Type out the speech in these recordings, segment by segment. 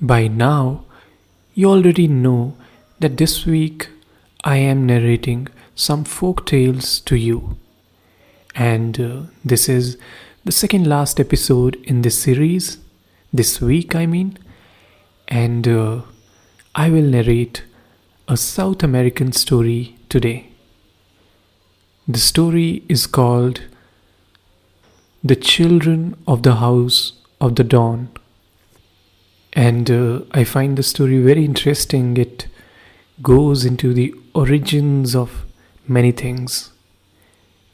By now, you already know that this week I am narrating some folk tales to you, and this is the second last episode in this series. This week, I mean, and I will narrate a South American story today. The story is called The Children of the House of the Dawn. And I find the story very interesting. It goes into the origins of many things,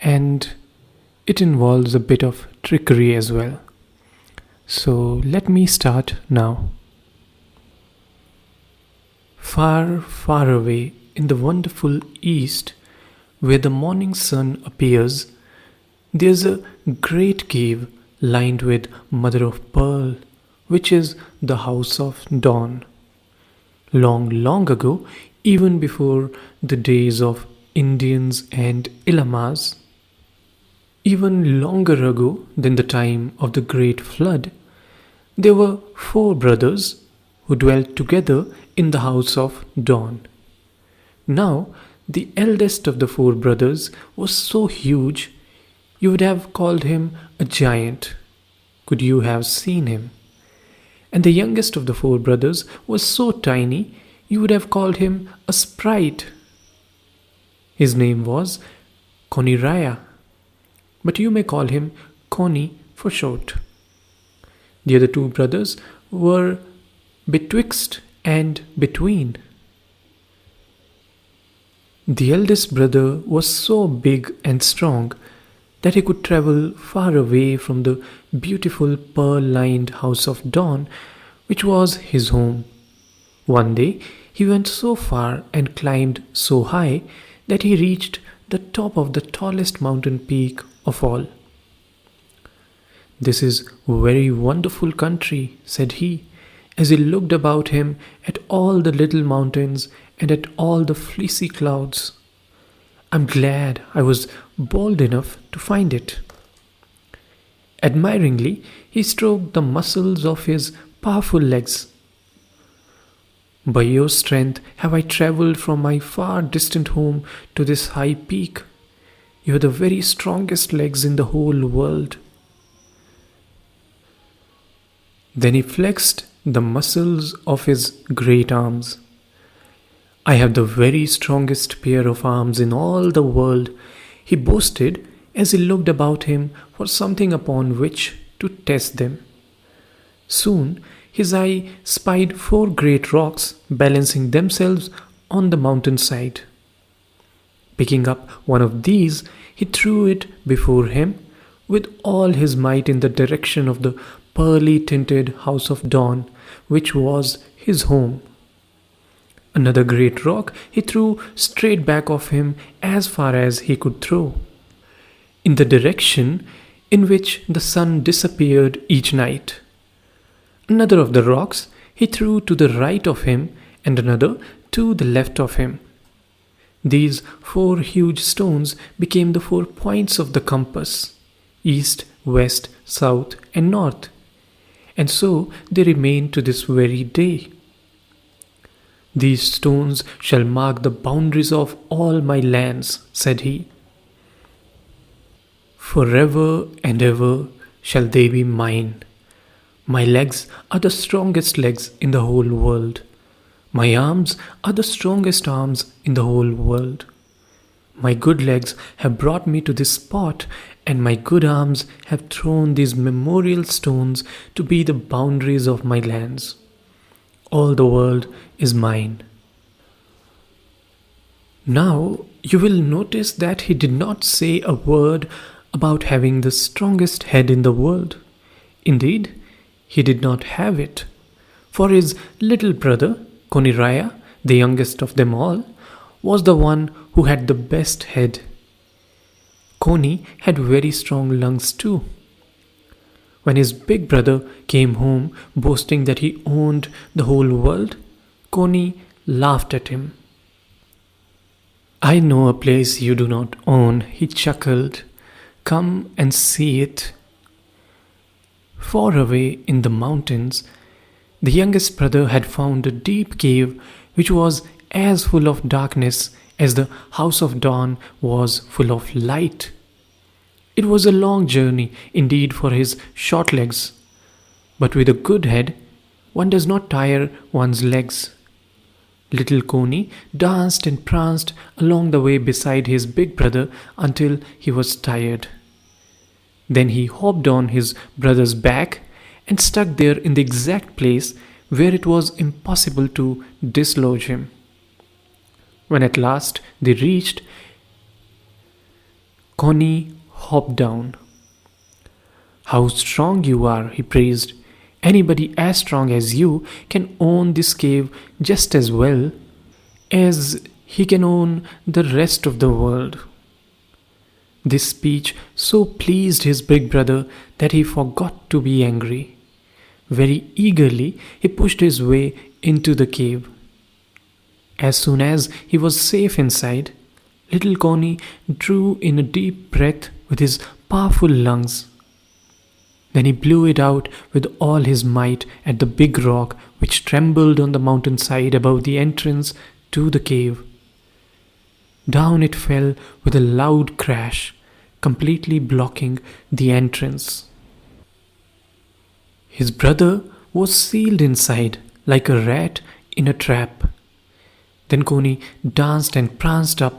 and it involves a bit of trickery as well. So let me start now. Far, far away in the wonderful east, where the morning sun appears, there's a great cave lined with mother of pearl, which is the house of dawn. Long, long ago, even before the days of Indians and Ilamas, even longer ago than the time of the Great Flood, there were four brothers who dwelt together in the house of dawn. Now, the eldest of the four brothers was so huge, you would have called him a giant, could you have seen him. And the youngest of the four brothers was so tiny, you would have called him a sprite. His name was Koniraya, but you may call him Koni for short. The other two brothers were betwixt and between. The eldest brother was so big and strong that he could travel far away from the beautiful pearl-lined house of dawn, which was his home. One day, he went so far and climbed so high that he reached the top of the tallest mountain peak of all. "This is a very wonderful country," said he, as he looked about him at all the little mountains and at all the fleecy clouds. "I'm glad I was bold enough to find it." Admiringly, he stroked the muscles of his powerful legs. "By your strength have I travelled from my far distant home to this high peak. You have the very strongest legs in the whole world." Then he flexed the muscles of his great arms. "I have the very strongest pair of arms in all the world," he boasted as he looked about him for something upon which to test them. Soon his eye spied four great rocks balancing themselves on the mountainside. Picking up one of these, he threw it before him with all his might in the direction of the pearly-tinted house of dawn, which was his home. Another great rock he threw straight back of him as far as he could throw, in the direction in which the sun disappeared each night. Another of the rocks he threw to the right of him, and another to the left of him. These four huge stones became the 4 points of the compass: east, west, south, and north, and so they remain to this very day. "These stones shall mark the boundaries of all my lands," said he. "Forever and ever shall they be mine. My legs are the strongest legs in the whole world. My arms are the strongest arms in the whole world. My good legs have brought me to this spot, and my good arms have thrown these memorial stones to be the boundaries of my lands. All the world is mine." Now you will notice that he did not say a word about having the strongest head in the world. Indeed, he did not have it, for his little brother, Koniraya, the youngest of them all, was the one who had the best head. Koni had very strong lungs too. When his big brother came home boasting that he owned the whole world, Koni laughed at him. "I know a place you do not own," he chuckled. "Come and see it." Far away in the mountains, The youngest brother had found a deep cave which was as full of darkness as the house of dawn was full of light. It was a long journey indeed for his short legs, but with a good head, one does not tire one's legs. Little Coney danced and pranced along the way beside his big brother until he was tired. Then he hopped on his brother's back and stuck there in the exact place where it was impossible to dislodge him. When at last they reached, Coney hopped down. "How strong you are," he praised. "Anybody as strong as you can own this cave just as well as he can own the rest of the world." This speech so pleased his big brother that he forgot to be angry. Very eagerly he pushed his way into the cave. As soon as he was safe inside, little Coney drew in a deep breath with his powerful lungs. Then he blew it out with all his might at the big rock which trembled on the mountainside above the entrance to the cave. Down it fell with a loud crash, completely blocking the entrance. His brother was sealed inside like a rat in a trap. Then Coney danced and pranced up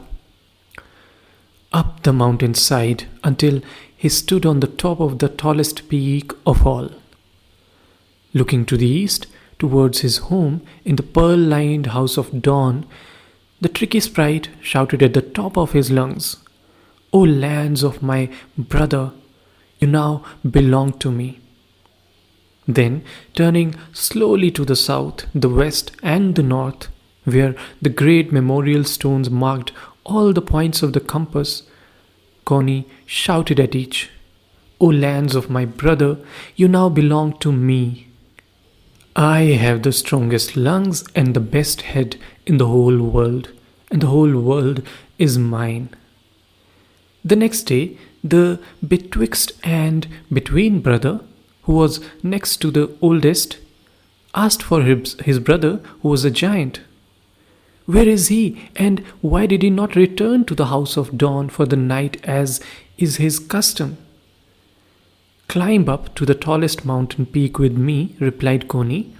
the mountainside until he stood on the top of the tallest peak of all. Looking to the east, towards his home in the pearl-lined house of dawn, the tricky sprite shouted at the top of his lungs, "O lands of my brother, you now belong to me." Then, turning slowly to the south, the west, and the north, where the great memorial stones marked all the points of the compass, Coney shouted at each, "O lands of my brother, you now belong to me. I have the strongest lungs and the best head in the whole world, and the whole world is mine." The next day, the betwixt and between brother, who was next to the oldest, asked for his brother who was a giant. "Where is he, and why did he not return to the house of dawn for the night as is his custom?" "Climb up to the tallest mountain peak with me," replied Coney.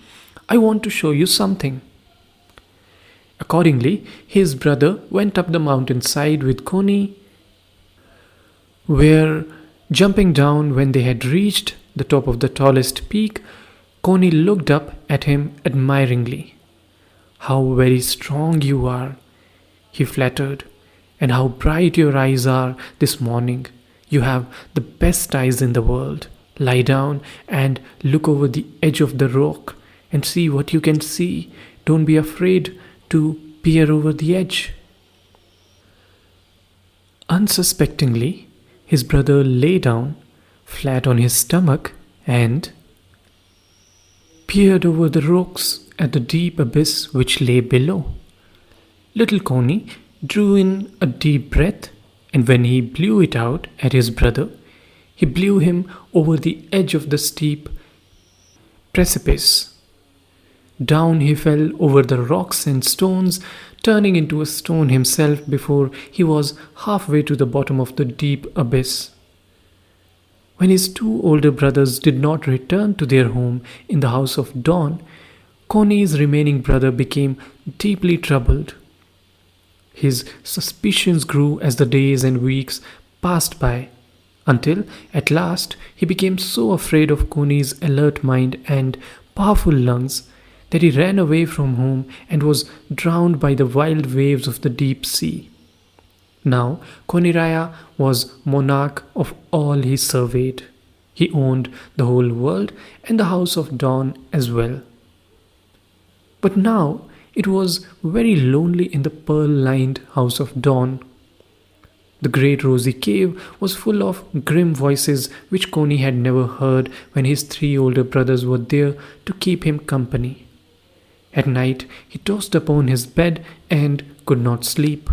"I want to show you something." Accordingly, his brother went up the mountainside with Coney, where, jumping down when they had reached the top of the tallest peak, Coney looked up at him admiringly. "How very strong you are," he flattered, "and how bright your eyes are this morning. You have the best eyes in the world. Lie down and look over the edge of the rock and see what you can see. Don't be afraid to peer over the edge." Unsuspectingly, his brother lay down flat on his stomach and peered over the rocks at the deep abyss which lay below. Little Coney drew in a deep breath, and when he blew it out at his brother, he blew him over the edge of the steep precipice. Down he fell over the rocks and stones, turning into a stone himself before he was halfway to the bottom of the deep abyss. When his two older brothers did not return to their home in the house of dawn, Coney's remaining brother became deeply troubled. His suspicions grew as the days and weeks passed by, until at last he became so afraid of Coney's alert mind and powerful lungs that he ran away from home and was drowned by the wild waves of the deep sea. Now Koniraya was monarch of all he surveyed. He owned the whole world and the house of dawn as well. But now it was very lonely in the pearl-lined house of dawn. The great rosy cave was full of grim voices which Coney had never heard when his three older brothers were there to keep him company. At night he tossed upon his bed and could not sleep.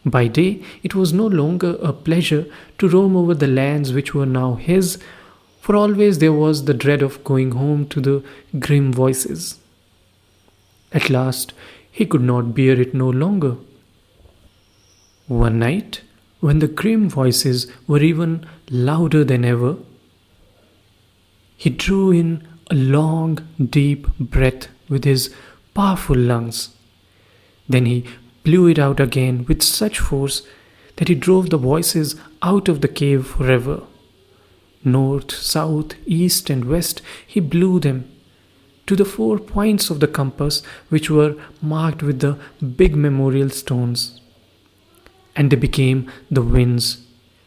By day it was no longer a pleasure to roam over the lands which were now his, for always there was the dread of going home to the grim voices. At last, he could not bear it no longer. One night, when the grim voices were even louder than ever, he drew in a long, deep breath with his powerful lungs. Then he blew it out again with such force that he drove the voices out of the cave forever. North, south, east, and west, he blew them to the 4 points of the compass, which were marked with the big memorial stones. And they became the winds,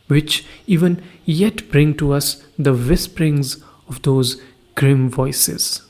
which even yet bring to us the whisperings of those grim voices.